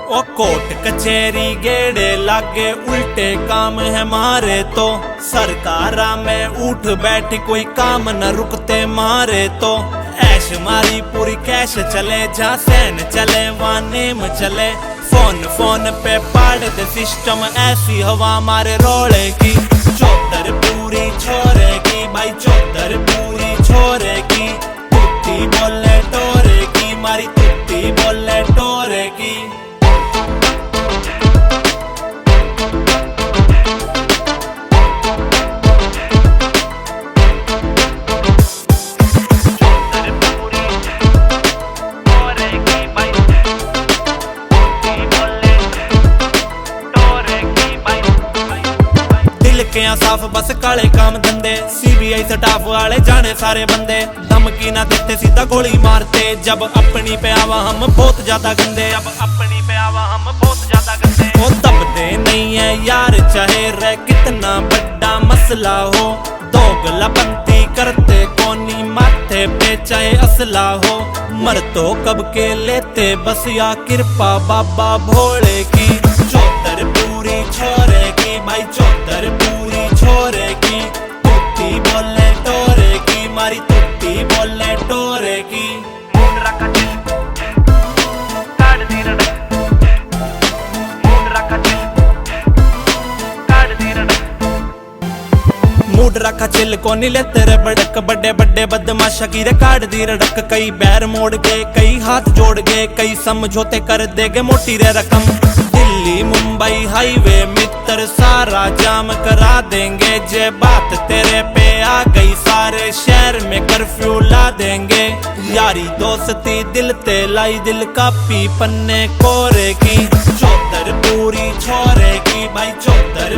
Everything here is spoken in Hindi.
ओ कोर्ट कचेरी गेड़े लागे उल्टे काम है मारे तो सरकारा में उठ बैठी कोई काम न रुकते मारे तो ऐश मारी पूरी कैश चले जहाँ सैन चले वहाँ नेम चले फोन पे पाड़ दे सिस्टम ऐसी हवा मारे रोले की चौधर पूरी छोरे की भाई चौधर पूरी छोरे की तुत्ती बोले टोरे की मारी तुत्ती बोले टोरे की साफ बस काले काम धंधे सीबीआई स्टाफ वाले जाने सारे बंदे धमकी ना देते सीधा गोली मारते जब अपनी पे आवा हम बहुत ज्यादा गंदे अब अपनी पे आवा हम बहुत ज्यादा गंदे वो दबते नहीं है यार चाहे रह कितना बड़ा मसला हो दोगलापंती करते कोनी माथे पे चाहे असला हो मर तो कब के लेते बस या कृपा बाबा भोले की चौधर पूरी छोरे की भाई चौधर पूरी छोरे की तुत्ती बोले टोरे की मारी तुत्ती बोले टोरे की मूड रखा चिल को नहीं लेते रे बड़क बड़े बड़े बदमाशा की रे काट दी रड़क कई बैर मोड़ गए कई हाथ जोड़ गए कई समझौते कर देगे मोटी रे रकम दिल्ली मुंबई हाईवे मित्र सारा जाम करा देंगे जे बात तेरे पे आ गई सारे शहर में कर्फ्यू ला देंगे यारी दोस्ती दिल ते लाई दिल का पी पन्ने कोरे की चौधर पूरी छोरे की भाई चौधर